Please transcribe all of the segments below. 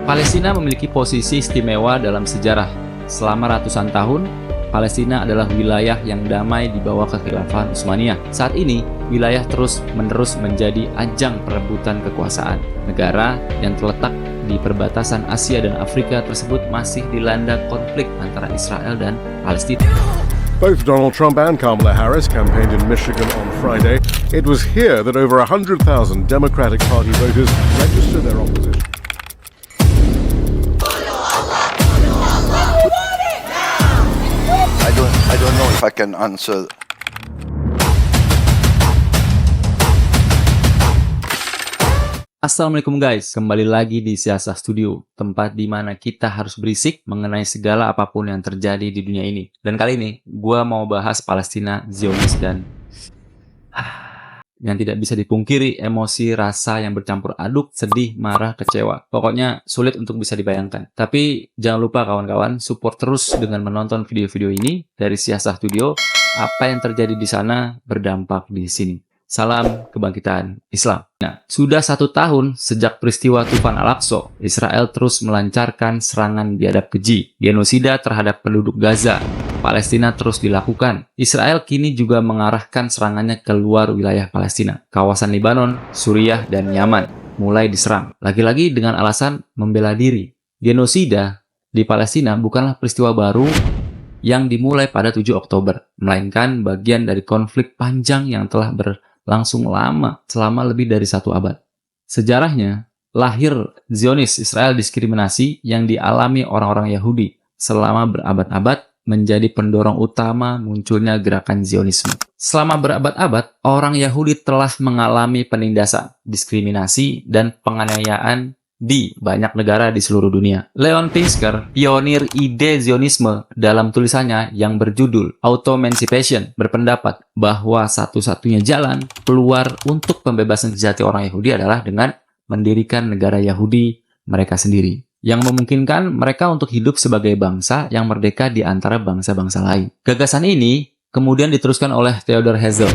Palestina memiliki posisi istimewa dalam sejarah. Selama ratusan tahun, Palestina adalah wilayah yang damai di bawah kekhilafahan Utsmaniyah. Saat ini, wilayah terus-menerus menjadi ajang perebutan kekuasaan. Negara yang terletak di perbatasan Asia dan Afrika tersebut masih dilanda konflik antara Israel dan Palestina. Both Donald Trump and Kamala Harris campaigned in Michigan on Friday. It was here that over 100,000 Democratic Party voters registered their opposition. I don't know if I can answer. Assalamualaikum guys, kembali lagi di Siasah Studio, tempat di mana kita harus berisik mengenai segala apapun yang terjadi di dunia ini. Dan kali ini, gue mau bahas Palestina, Zionis, dan yang tidak bisa dipungkiri emosi, rasa yang bercampur aduk, sedih, marah, kecewa. Pokoknya sulit untuk bisa dibayangkan. Tapi jangan lupa kawan-kawan, support terus dengan menonton video-video ini dari Siasah Studio. Apa yang terjadi di sana berdampak di sini. Salam kebangkitan Islam. Nah, sudah 1 tahun sejak peristiwa Tufan Al-Aqsa, Israel terus melancarkan serangan biadab keji, genosida terhadap penduduk Gaza. Palestina terus dilakukan. Israel kini juga mengarahkan serangannya ke luar wilayah Palestina. Kawasan Lebanon, Suriah, dan Yaman mulai diserang. Lagi-lagi dengan alasan membela diri. Genosida di Palestina bukanlah peristiwa baru yang dimulai pada 7 Oktober, melainkan bagian dari konflik panjang yang telah berlangsung lama, selama lebih dari 1 abad. Sejarahnya, lahir Zionis Israel diskriminasi yang dialami orang-orang Yahudi selama berabad-abad menjadi pendorong utama munculnya gerakan Zionisme. Selama berabad-abad, orang Yahudi telah mengalami penindasan, diskriminasi, dan penganiayaan di banyak negara di seluruh dunia. Leon Pinsker, pionir ide Zionisme, dalam tulisannya yang berjudul Auto-Emancipation, berpendapat bahwa satu-satunya jalan keluar untuk pembebasan sejati orang Yahudi adalah dengan mendirikan negara Yahudi mereka sendiri, yang memungkinkan mereka untuk hidup sebagai bangsa yang merdeka di antara bangsa-bangsa lain. Gagasan ini kemudian diteruskan oleh Theodor Herzl.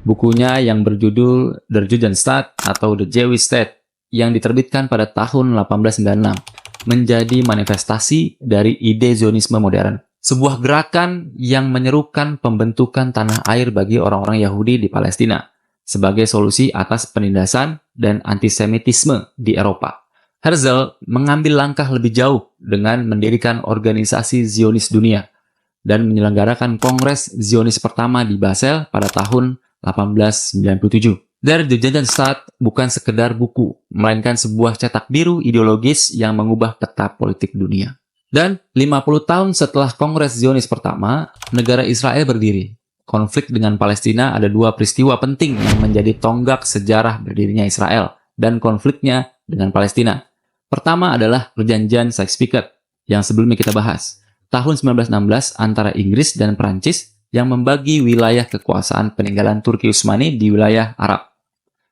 Bukunya yang berjudul Der Judenstaat atau The Jewish State, yang diterbitkan pada tahun 1896, menjadi manifestasi dari ide Zionisme modern. Sebuah gerakan yang menyerukan pembentukan tanah air bagi orang-orang Yahudi di Palestina sebagai solusi atas penindasan dan antisemitisme di Eropa. Herzl mengambil langkah lebih jauh dengan mendirikan organisasi Zionis dunia dan menyelenggarakan Kongres Zionis pertama di Basel pada tahun 1897. Der Judenstaat bukan sekedar buku, melainkan sebuah cetak biru ideologis yang mengubah peta politik dunia. Dan 50 tahun setelah Kongres Zionis pertama, negara Israel berdiri. Konflik dengan Palestina ada 2 peristiwa penting yang menjadi tonggak sejarah berdirinya Israel dan konfliknya dengan Palestina. Pertama adalah Perjanjian Sykes-Picot yang sebelumnya kita bahas. Tahun 1916 antara Inggris dan Prancis yang membagi wilayah kekuasaan peninggalan Turki Utsmani di wilayah Arab.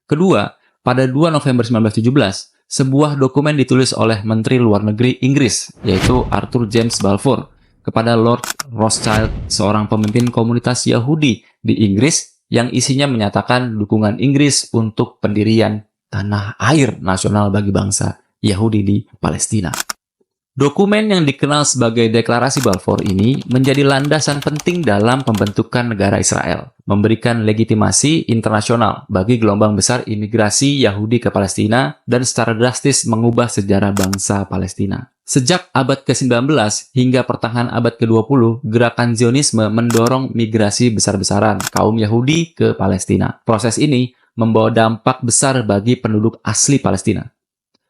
Kedua, pada 2 November 1917, sebuah dokumen ditulis oleh Menteri Luar Negeri Inggris, yaitu Arthur James Balfour, kepada Lord Rothschild, seorang pemimpin komunitas Yahudi di Inggris, yang isinya menyatakan dukungan Inggris untuk pendirian tanah air nasional bagi bangsa Yahudi di Palestina. Dokumen yang dikenal sebagai Deklarasi Balfour ini menjadi landasan penting dalam pembentukan negara Israel, memberikan legitimasi internasional bagi gelombang besar imigrasi Yahudi ke Palestina dan secara drastis mengubah sejarah bangsa Palestina. Sejak abad ke-19 hingga pertengahan abad ke-20, gerakan Zionisme mendorong migrasi besar-besaran kaum Yahudi ke Palestina. Proses ini membawa dampak besar bagi penduduk asli Palestina,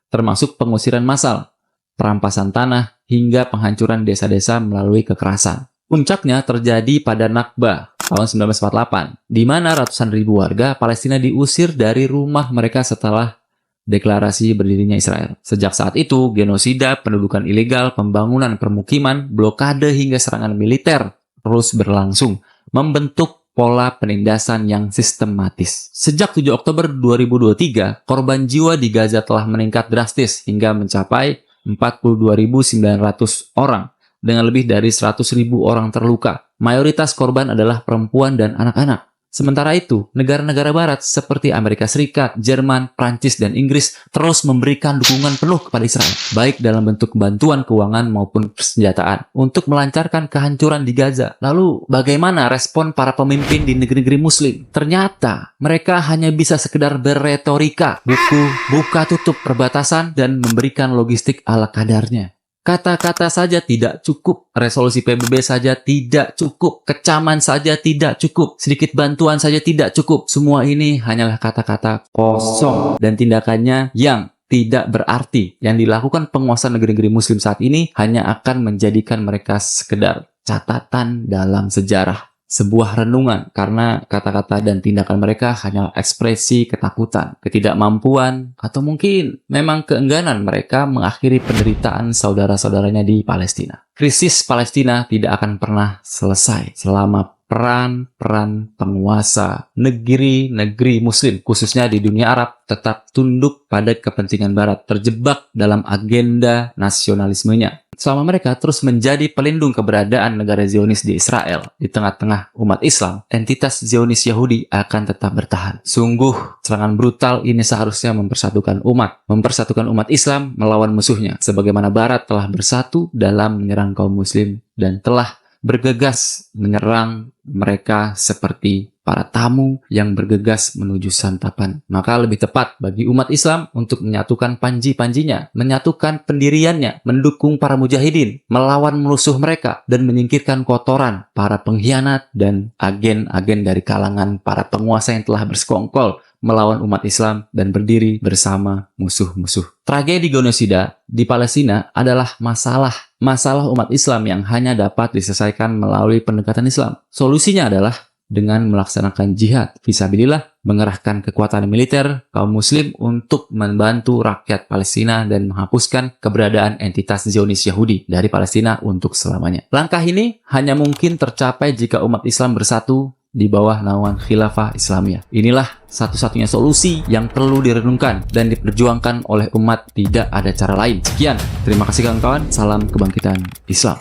termasuk pengusiran massal, perampasan tanah, hingga penghancuran desa-desa melalui kekerasan. Puncaknya terjadi pada Nakba tahun 1948, di mana ratusan ribu warga Palestina diusir dari rumah mereka setelah deklarasi berdirinya Israel. Sejak saat itu, genosida, pendudukan ilegal, pembangunan permukiman, blokade hingga serangan militer terus berlangsung, membentuk pola penindasan yang sistematis. Sejak 7 Oktober 2023, korban jiwa di Gaza telah meningkat drastis hingga mencapai 42.900 orang, dengan lebih dari 100.000 orang terluka. Mayoritas korban adalah perempuan dan anak-anak. Sementara itu, negara-negara barat seperti Amerika Serikat, Jerman, Prancis, dan Inggris terus memberikan dukungan penuh kepada Israel, baik dalam bentuk bantuan keuangan maupun persenjataan, untuk melancarkan kehancuran di Gaza. Lalu, bagaimana respon para pemimpin di negeri-negeri Muslim? Ternyata, mereka hanya bisa sekedar berretorika, buka tutup perbatasan, dan memberikan logistik ala kadarnya. Kata-kata saja tidak cukup, resolusi PBB saja tidak cukup, kecaman saja tidak cukup, sedikit bantuan saja tidak cukup. Semua ini hanyalah kata-kata kosong dan tindakannya yang tidak berarti. Yang dilakukan penguasa negeri-negeri Muslim saat ini hanya akan menjadikan mereka sekedar catatan dalam sejarah. Sebuah renungan, karena kata-kata dan tindakan mereka hanya ekspresi ketakutan, ketidakmampuan, atau mungkin memang keengganan mereka mengakhiri penderitaan saudara-saudaranya di Palestina. Krisis Palestina tidak akan pernah selesai selama peran penguasa negeri-negeri Muslim, khususnya di dunia Arab, tetap tunduk pada kepentingan Barat, terjebak dalam agenda nasionalismenya. Selama mereka terus menjadi pelindung keberadaan negara Zionis di Israel, di tengah-tengah umat Islam, entitas Zionis Yahudi akan tetap bertahan. Sungguh, serangan brutal ini seharusnya mempersatukan umat Islam melawan musuhnya, sebagaimana Barat telah bersatu dalam menyerang kaum Muslim dan telah bergegas menyerang mereka seperti para tamu yang bergegas menuju santapan. Maka lebih tepat bagi umat Islam untuk menyatukan panji-panjinya, menyatukan pendiriannya, mendukung para mujahidin, melawan musuh mereka, dan menyingkirkan kotoran para pengkhianat dan agen-agen dari kalangan para penguasa yang telah bersekongkol melawan umat Islam dan berdiri bersama musuh-musuh. Tragedi genosida di Palestina adalah masalah umat Islam yang hanya dapat diselesaikan melalui pendekatan Islam. Solusinya adalah dengan melaksanakan jihad fisabilillah, mengerahkan kekuatan militer kaum muslim untuk membantu rakyat Palestina dan menghapuskan keberadaan entitas Zionis Yahudi dari Palestina untuk selamanya. Langkah ini hanya mungkin tercapai jika umat Islam bersatu di bawah naungan Khilafah Islamiyah. Inilah satu-satunya solusi yang perlu direnungkan dan diperjuangkan oleh umat. Tidak ada cara lain. Sekian, terima kasih kawan-kawan. Salam kebangkitan Islam.